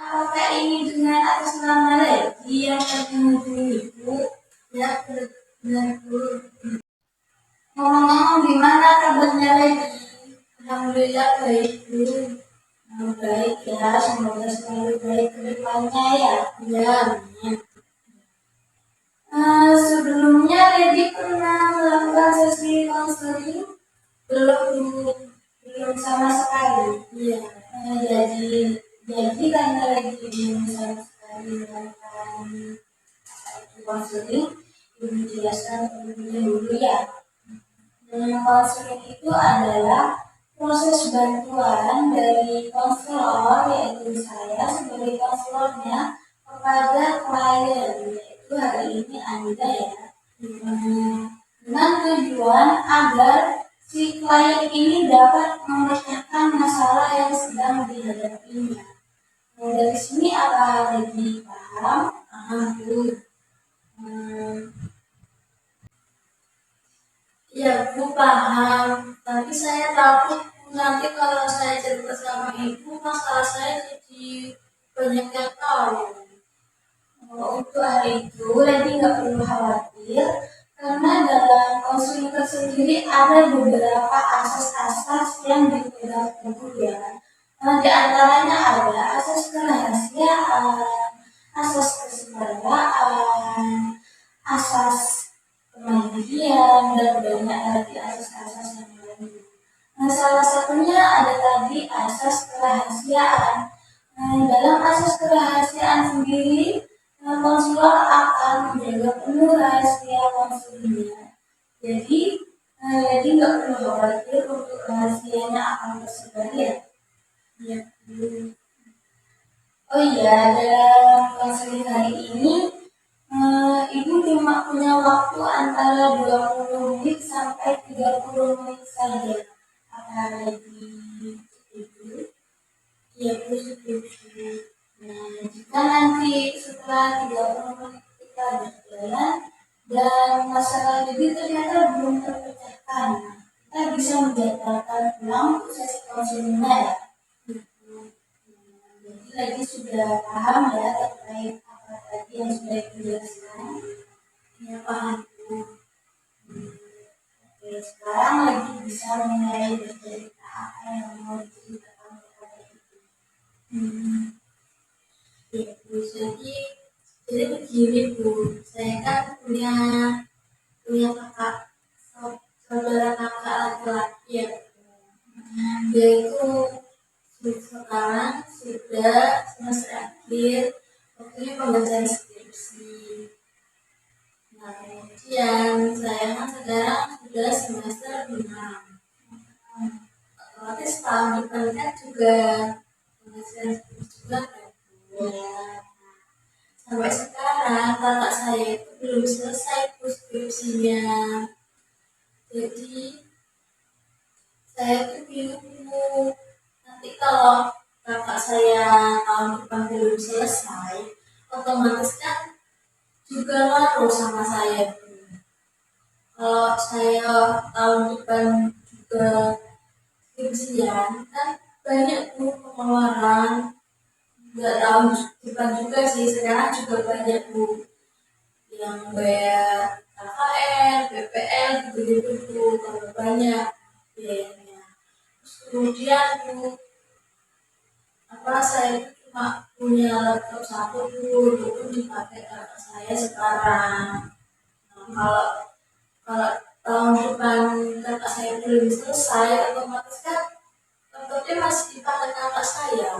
Apakah ini dengan atas nama Lady yang menghubungi ibu? Ya, benar Bu. Ngomong-ngomong, gimana kabarnya Lady? Alhamdulillah baik Bu. Baik ya, semoga selalu baik ke depannya ya. Ya, amin. Sebelumnya Lady pernah melakukan sesi konseling? Belum sama sekali. Iya. Jadi karena Lady belum sama sekali melakukan konseling, ibu jelaskan terlebih dahulu ya. Konseling itu adalah proses bantuan dari konselor, yaitu saya sebagai konselornya, kepada klien, yaitu hari ini Anda ya, dengan tujuan agar si klien ini dapat memecahkan masalah yang sedang dihadapinya. Dari sini apa lagi paham? Bu. Ya, Bu paham. Tapi saya takut nanti kalau saya cerita sama ibu, masalah saya jadi banyak yang tahu. Untuk hari itu, Lady nggak perlu khawatir, karena dalam konseling tersendiri ada beberapa asas-asas yang dipegang teguh ya. Di antaranya ada asas kerahasiaan, asas kesetaraan, asas kemandirian, dan banyak lagi asas-asas yang lain. Salah satunya ada tadi asas kerahasiaan. Dalam asas kerahasiaan sendiri, konselor akan menjaga penuh rahasia konselingnya. Jadi nggak perlu khawatir untuk rahasianya akan tersebar ya. Ya. Oh iya, dalam konseling hari ini, ibu cuma punya waktu antara 20 menit sampai 30 menit saja. Apa lagi setuju? Ya, Bu setuju. Nah, jika nanti setelah 30 menit kita berjalan dan masalah lebih ternyata belum terpecahkan, kita bisa menjadwalkan ulang untuk sesi konselingnya ya. Jadi lagi sudah paham ya terkait apa tadi yang sudah dijelaskan. Ya paham. Oke, sekarang lagi bisa mulai bercerita apa yang mau diceritakan kepada ibu. Ya Bu, jadi begini Bu, saya kan punya kakak, saudara kakak laki-laki ya. Dia itu sekarang sudah semester akhir, waktunya pembacaan skripsi. Nah, kemudian saya kan sekarang sudah semester 6. Otomatis tahun depan kan juga pembacaan skripsi juga kan. Sampai sekarang kakak saya itu belum selesai skripsinya. Jadi saya tuh bingung, nanti kalau kakak saya tahun depan belum selesai, otomatis kan juga ngaruh sama saya. Kalau saya tahun depan juga skripsian, kan banyak tuh pengeluaran. Nggak tahun depan juga sih, sekarang juga banyak Bu yang bayar KKN, BPL, gitu-gitu tambah banyak biayanya. Kemudian Bu, saya cuma punya laptop satu Bu, itu pun dipakai kakak saya sekarang. Nah, kalau tahun depan kakak saya belum selesai, otomatis kan laptopnya masih dipakai kakak saya.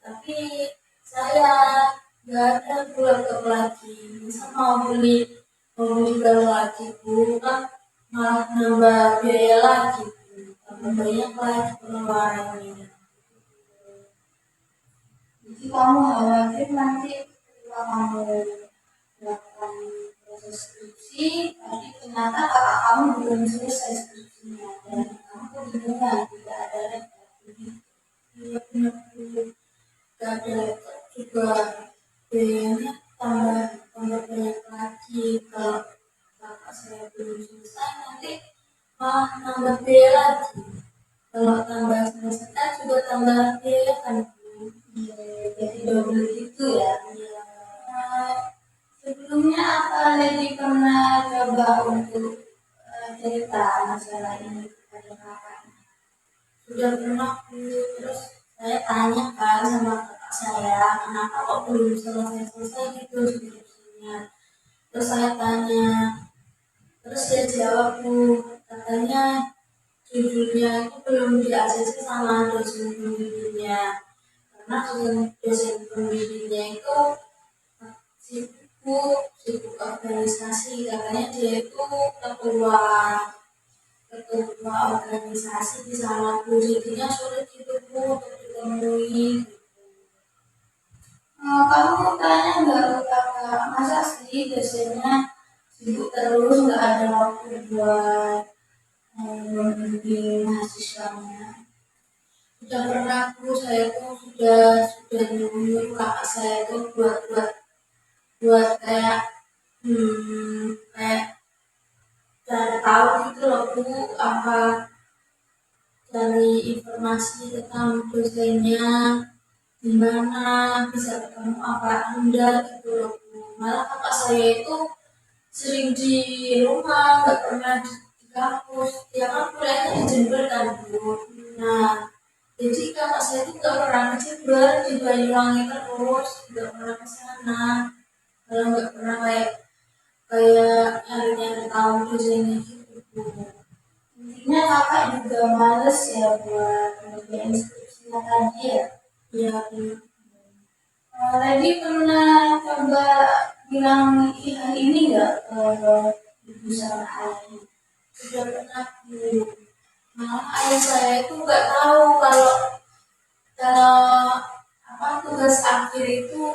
Tapi saya nggak ada laptop lagi, bisa mau beli baru lagi Bu, kan malah nambah biaya lagi Bu, tambah banyak lagi pengeluarannya. Jadi kamu khawatir nanti ketika kamu melakukan proses skripsi, tapi ternyata kakak kamu belum selesai skripsinya dan kamu kebingungan tidak ada laptop. Iya benar Bu, tidak ada laptop juga biayanya tambah banyak lagi kalau kakak saya nambah biaya lagi. Kalau tambah semester juga tambah biaya kan. Iya, jadi double gitu ya. Iya. Sebelumnya apa lagi pernah coba untuk cerita masalah ini kepada kakak? Sudah pernah terus saya tanyakan sama kakak saya, kenapa kok belum selesai gitu skripsinya. Terus saya tanya, terus dia jawab katanya judulnya itu belum di ACC sama dosen pembimbingnya, karena dosen pembimbingnya itu sibuk organisasi, katanya dia itu ketua organisasi di sana Bu, jadinya sulit gitu Bu untuk ditemui. Kamu tanya nggak ke kakak, masa sih dosennya sibuk terus nggak ada waktu buat membimbing mahasiswanya? Sudah pernah Bu, saya tuh sudah nyuruh kakak saya tuh buat kayak kayak cari tahu gitu loh Bu, apa cari informasi tentang dosennya, gimana bisa ketemu apa Anda gitu loh Bu. Malah kakak saya itu sering di rumah, nggak pernah di kampus. Dia kan kuliahnya di Jember kan Bu. Nah, jadi kakak saya itu nggak pernah ke Jember, di Banyuwangi terus, nggak pernah ke sana. Kalau nggak pernah kayak nyari-nyari tahu dosennya gitu Bu. Intinya kakak juga males ya buat ngerjain skripsinya tadi ya. Iya Bu. Tadi pernah coba bilang hal ini nggak ke ibu sama ayah? Sudah pernah Bu. Malah ayah saya itu nggak tahu kalau tugas akhir itu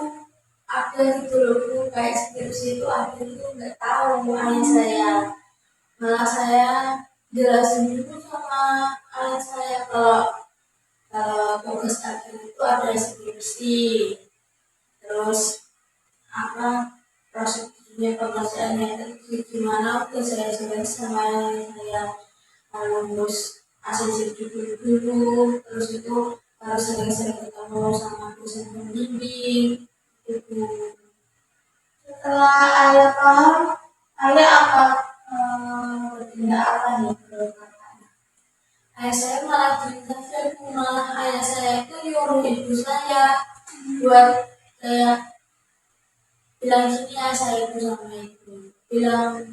ada gitu loh Bu, kayak skripsi itu akhir itu nggak tahu ayah saya. Malah saya jelasin dulu sama ayah saya kalau tugas akhir itu ada skripsi, terus prosedurnya pengerjaannya itu gimana, udah saya jelaskan sama ayah saya lulus ACC dulu, terus itu harus sering-sering ketemu sama dosen pembimbing itu. Setelah ayah paham, ayah apa bertindak apa nih kalau kakaknya? Ayah saya malah saja, malah ayah saya itu nyuruh ibu saya buat kayak bilang gini ya, saya itu sama ibu bilang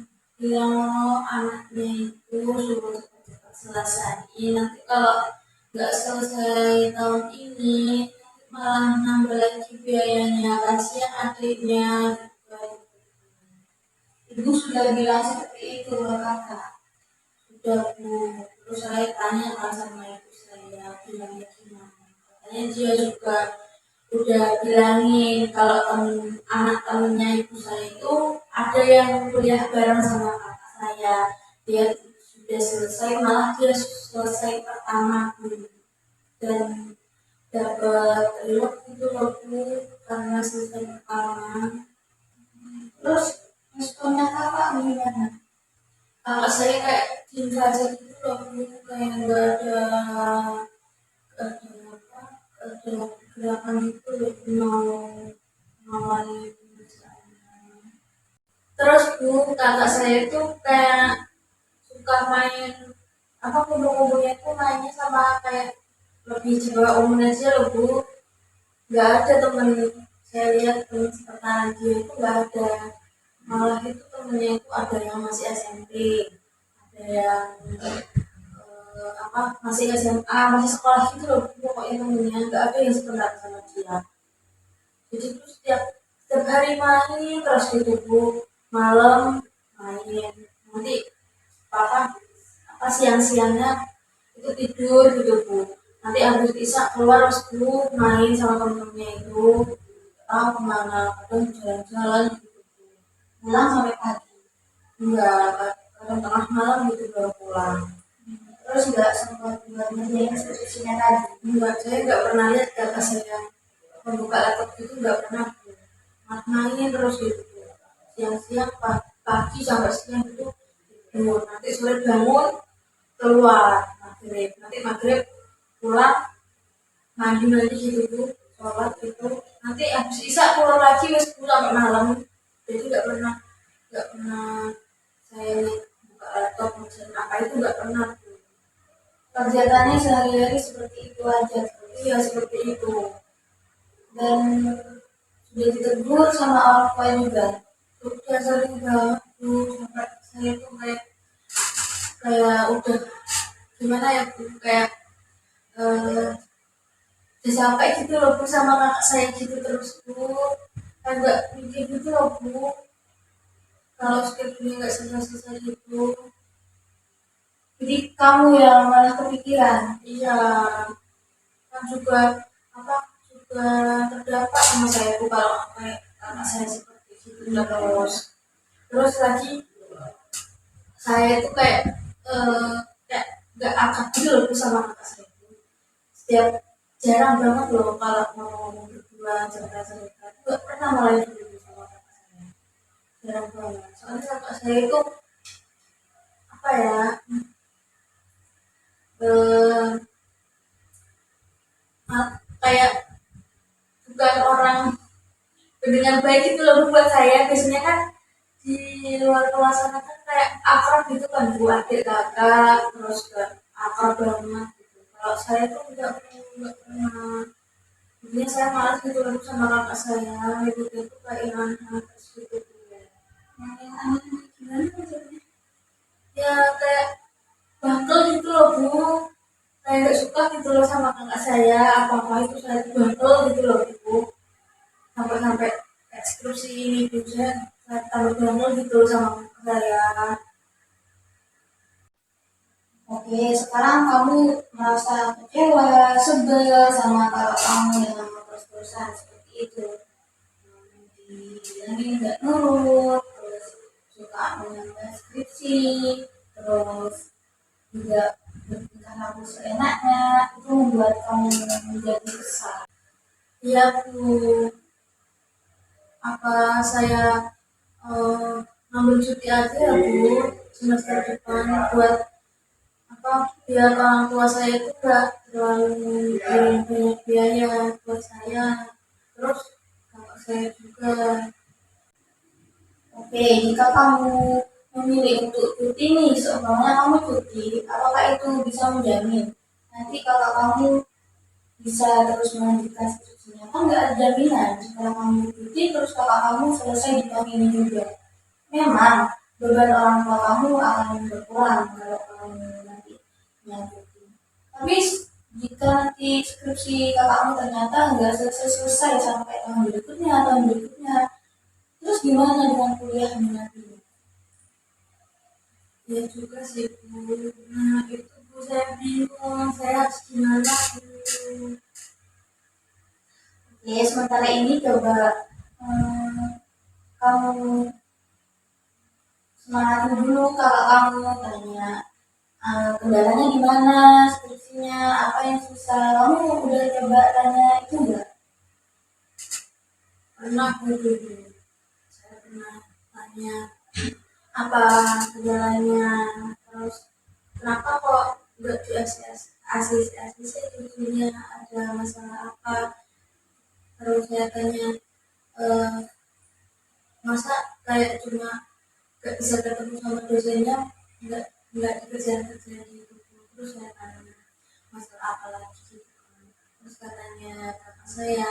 anaknya itu suruh cepat selesai, nanti kalau nggak selesai tahun ini malah nambah lagi biayanya, kasihan adiknya. Ibu sudah bilang seperti itu ke kakak. Sudah Bu. Terus saya tanya kan sama ibu saya, bilangnya gimana? Katanya dia juga udah bilangin kalau anak temennya ibu saya itu ada yang kuliah bareng sama kakak saya. Dia sudah selesai, malah dia selesai pertama Bu. Dan dapat reward itu loh Bu, karena selesai pertama. Terus responnya kakak gimana? Kakak saya kayak diem saja gitu loh Bu, kayak nggak ada gerakan gitu loh, mau ngawali perusahaan. Terus Bu, kakak saya itu kayak suka main kumpul-kumpulnya itu mainnya sama kayak lebih cewek umum aja loh Bu, nggak ada temen, saya lihat temen seperti dia itu nggak ada, malah itu temennya itu ada yang masih SMP, ada yang masih SMA, masih sekolah gitu loh pokoknya temennya, nggak ada yang sebentar sama dia. Jadi itu setiap hari main terus gitu Bu, malam main, nanti siang-siangnya itu tidur gitu Bu, nanti habis isya keluar terus Bu main sama temen-temennya itu, tahu kemana, kadang jalan-jalan gitu Bu, pulang sampai pagi, enggak, kadang tengah malam gitu baru pulang. Terus nggak sempat buat ngerjain skripsinya tadi? Enggak, saya nggak pernah lihat kakak saya membuka laptop itu, nggak pernah Bu. Main terus gitu siang-siang pagi sampai siang itu tidur, nanti sore bangun keluar maghrib, nanti maghrib pulang mandi gitu tuh, sholat itu, nanti habis isya keluar lagi wes pulang malam. Jadi nggak pernah saya buka laptop mesin apa itu nggak pernah. Kegiatannya sehari-hari seperti itu aja. Iya seperti itu. Dan sudah ditegur sama orang tua juga. Udah sering banget tuh sampai saya tuh kayak udah gimana ya bu, kayak udah sampai gitu loh bu sama kakak saya gitu terus bu, agak mikir gitu loh bu, kalau skripsinya nggak selesai gitu. Jadi kamu yang malah kepikiran. Iya, kan juga apa juga terdampak sama saya bu kalau kayak kakak saya seperti itu terus lagi saya itu kayak kayak nggak akrab gitu loh bu sama kakak saya itu. Setiap jarang banget loh kalau mau ngomong berdua cerita-cerita itu nggak pernah mulai dulu sama kakak saya, jarang banget. Soalnya kakak saya itu apa ya, eh, kayak bukan orang pendengar baik itu loh buat saya. Biasanya kan di luar kelas sana kan kayak akrab gitu kan bu, adik kakak terus kan akrab banget gitu. Kalau saya tuh nggak pernah, jadinya saya malas gitu loh sama kakak saya gitu gitu kayak yang terus gitu ya. Yang aneh gimana maksudnya? Ya kayak bangkel gitu loh bu, kayak gak suka gitu loh sama kakak saya, apa-apa itu saya tuh bangkel gitu loh bu, sampai-sampai ekskripsi ini tuh saya tambah bangkel gitu sama kakak saya. Oke, sekarang kamu merasa kecewa, sebel sama kakak kamu yang terus-terusan seperti itu. Dibilangin nggak nurut, terus suka menambah skripsi, terus juga bertingkah laku seenaknya, itu membuat kamu menjadi kesal. Iya bu, apa saya ngambil cuti aja ya bu semester depan buat apa biar orang tua saya itu gak terlalu banyak biaya buat saya, terus kakak saya juga. Oke, jika kamu memilih untuk cuti nih, seumpamanya kamu cuti, apakah itu bisa menjamin nanti kakak kamu bisa terus melanjutkan skripsinya? Kan nggak ada jaminan setelah kamu cuti terus kakak kamu selesai di tahun ini juga. Memang beban orang tua kamu akan berkurang kalau kamu nanti cuti. Tapi jika nanti skripsi kakakmu ternyata nggak selesai sampai tahun berikutnya, terus gimana dengan kuliahnya nanti? Ya juga sih bu, nah itu bu saya bingung saya harus gimana bu. Oke, sementara ini coba hmm, kamu semangatin dulu kakak kamu, tanya kendalanya gimana, skripsinya apa yang susah. Kamu udah coba tanya itu enggak? Pernah bu dulu saya pernah tanya apa gejalanya, terus kenapa kok nggak di ACC judulnya, ada masalah apa, terus saya tanya eh, masa kayak cuma gak bisa ketemu sama dosennya, nggak nggak dikerjain gitu. Terus saya tanya masalah apa lagi gitu kan. Terus katanya kakak saya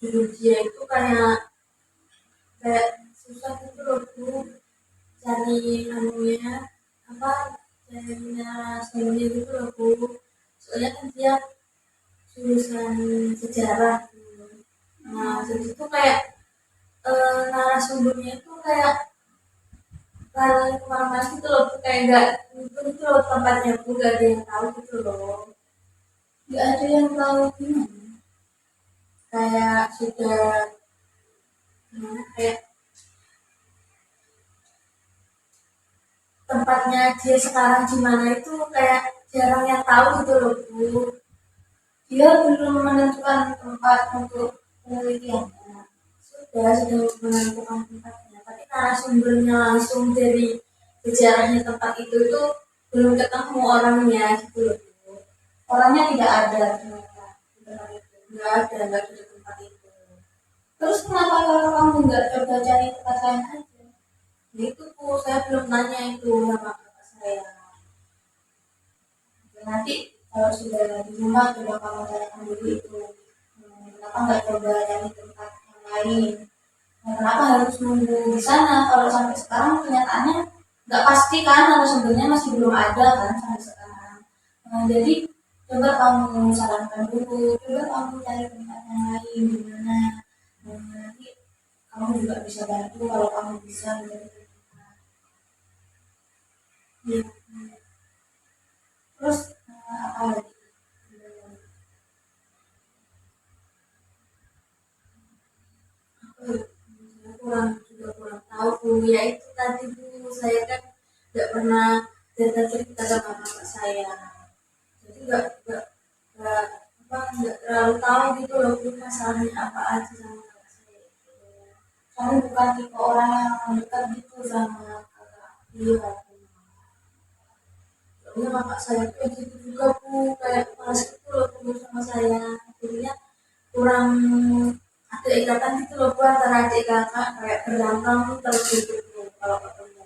judul dia itu kayak susah gitu loh bu, cari anunya apa, cari narasinya gitu loh bu, soalnya kan dia jurusan sejarah gitu. Nah jadi itu kayak narasumbernya itu kayak lari kemana-mana gitu loh bu, kayak nggak itu gitu loh tempatnya bu, gak ada yang tahu gitu loh. Nggak ada yang tahu gimana. Kayak sudah gimana, kayak tempatnya dia sekarang gimana itu kayak jarang yang tahu gitu loh bu. Dia belum menentukan tempat untuk penelitiannya. Sudah menentukan tempatnya, tapi narasumbernya langsung dari sejarahnya tempat itu belum ketemu orangnya gitu loh. Orangnya tidak ada ternyata di tempat itu. Nggak ada di tempat itu. Terus kenapa kalau kamu nggak coba cari tempat lain aja? Itu tuh saya belum nanya itu sama kakak saya. Nanti kalau sudah di rumah coba kamu tanyakan dulu itu, kenapa nggak coba cari tempat yang lain? Kenapa harus nunggu di sana? Kalau sampai sekarang kenyataannya nggak pasti kan, narasumbernya masih belum ada kan sampai sekarang. Jadi coba kamu sarankan dulu, coba kamu cari tempat yang lain di mana. Nanti kamu juga bisa bantu kalau kamu bisa menjadi tempat. Ya. Terus apa lagi? Kurang tahu Bu. Ya itu tadi Bu, saya kan nggak pernah cerita sama kakak saya, jadi nggak terlalu tahu gitu loh Bu, masalahnya apa aja sama kakak saya itu. Kamu bukan tipe orang yang dekat gitu sama kakak. Iya, soalnya kakak saya tuh gitu juga Bu, kayak malas gitu loh Bu sama saya, akhirnya kurang ada ikatan gitu loh Bu antara adik kakak, kayak berantem terus gitu Bu kalau ketemu.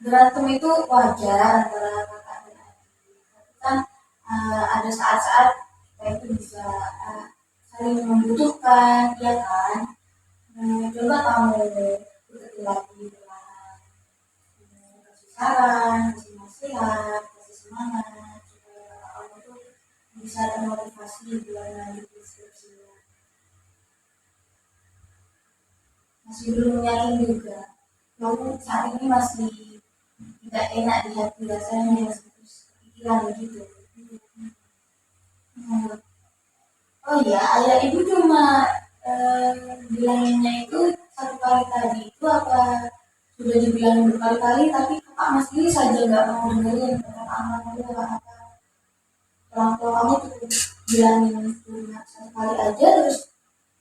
Berantem itu wajar antara kakak dan adik. Tapi kan ada saat-saat kita itu bisa saling membutuhkan, ya kan? Coba kamu dekati lagi perlahan. Kasih saran, kasih nasihat, kasih semangat supaya kamu tuh bisa termotivasi buat lanjut skripsinya. Masih belum yakin juga. Kamu saat ini masih tidak enak di hati, rasanya masih terus kepikiran begitu. Oh iya, ayah ibu cuma bilanginnya itu satu kali tadi itu apa sudah dibilang berkali-kali tapi kakak masih saja nggak mau dengerin perkataan kamu apa orang tua kamu cukup bilangin cuma satu kali aja terus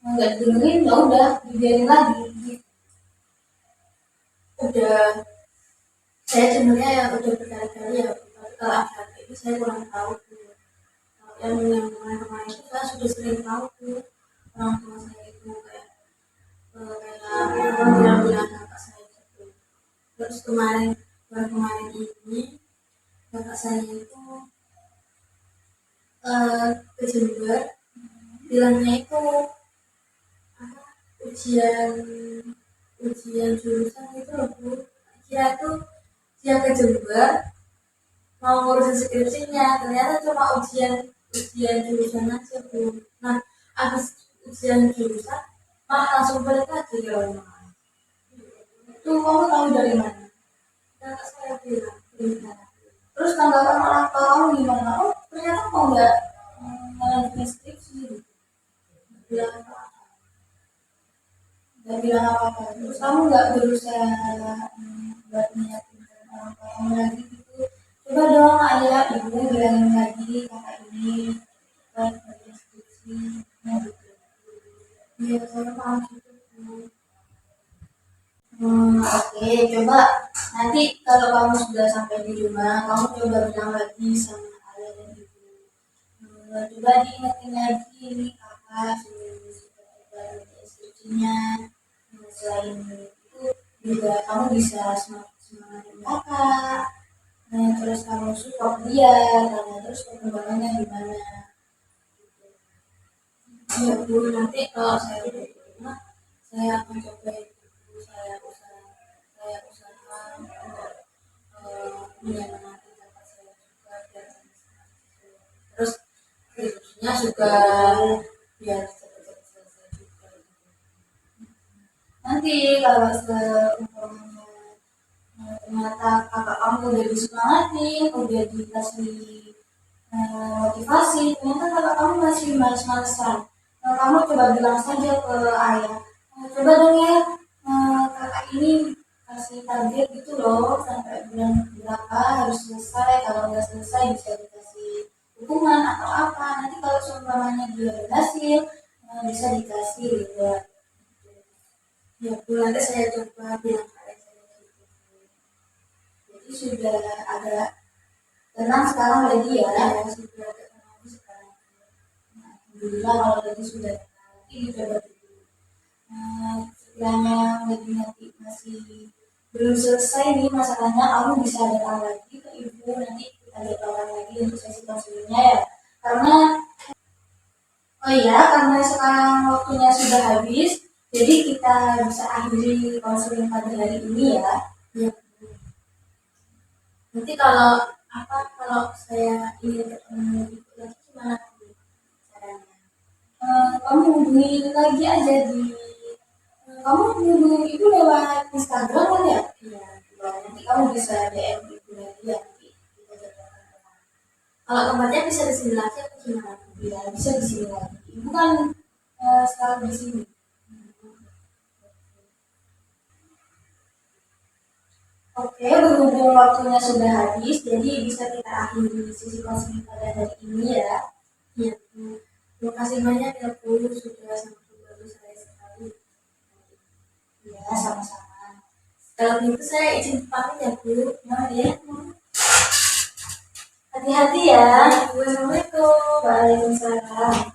nggak dengerin ya udah dibiarin lagi gitu. Udah, saya sebenarnya ya udah berkali-kali ya, tapi kalau akhir-akhir ini saya kurang tahu tuh. Yang kemarin-kemarin itu saya sudah sering tahu tuh orang tua saya itu kayak bilang-bilang kakak saya gitu. Terus kemarin ini kakak saya itu ke Jember, bilangnya itu apa, ujian jurusan itu loh Bu. Kira tuh dia ke Jember mau ngurusin skripsinya, ternyata cuma ujian jurusan aja Bu. Nah habis ujian jurusan malah langsung balik lagi ke rumah. Tuh kamu tahu dari mana? Kakak saya bilang Terus tanggapan orang tua kamu gimana? Oh ternyata kau nggak melanjutkan skripsi gitu. bilang apa? Nggak bilang apa-apa. Terus kamu nggak berusaha buat meyakinkan orang tua kamu lagi gitu. Coba dong ayah ibu bilangin lagi kakak ini buat bagian skripsi. Nah, gitu. Iya saya mau gitu Bu. Oke, coba nanti kalau kamu sudah sampai di rumah, kamu coba bilang lagi sama ayah dan ibu. Coba diingetin lagi nih kakak sudah instruksinya. Selain itu juga kamu bisa semangatin kakak. Terus kamu support dia, tanya terus perkembangannya gimana. Iya Bu, nanti kalau saya udah di rumah saya akan coba itu Bu. Saya usaha untuk menyemangati kakak saya juga biar sama-sama gitu. Terus skripsinya juga biar cepat-cepat selesai juga gitu. Nanti kalau seumpamanya ternyata kakak kamu udah disemangatin, udah dikasih motivasi, ternyata kakak kamu masih males-malesan. Kamu coba bilang saja ke ayah, coba dong ya kakak ini kasih target gitu loh sampai bulan berapa harus selesai, kalau nggak selesai bisa dikasih hukuman atau apa. Nanti kalau seumpamanya dia berhasil bisa dikasih reward. Ya Bu, nanti saya coba bilang ke ayah saya gitu. Jadi sudah ada Tenang sekarang lagi ya. Ya sudah tenang sekarang. Alhamdulillah kalau lagi sudah tenang. Nanti dicoba dulu. Sekiranya nanti masih belum selesai nih masalahnya, kamu bisa datang lagi ke ibu, nanti kita jadwalkan lagi untuk sesi konselingnya ya. Karena oh iya, karena sekarang waktunya sudah habis, jadi kita bisa akhiri konseling pada hari ini ya. Ya. Nanti kalau saya ingin ketemu ibu lagi gimana Bu caranya? Kamu hubungi lagi aja kamu hubungi ibu lewat Instagram kan ya? Iya. Nanti kamu bisa DM ibu lagi ya, nanti kita jadwalkan. Kalau tempatnya bisa di sini lagi atau gimana? Ya bisa di sini lagi. Ibu kan sekarang di sini. Oke, berhubung waktunya sudah habis, jadi bisa kita akhiri sesi konseling pada hari ini ya. Iya Bu. Terima kasih banyak ya Bu sudah sangat membantu saya sekali. Ya, sama-sama. Kalau gitu saya izin pamit ya Bu. Nah, ya. Hati-hati ya. Assalamualaikum. Waalaikumsalam.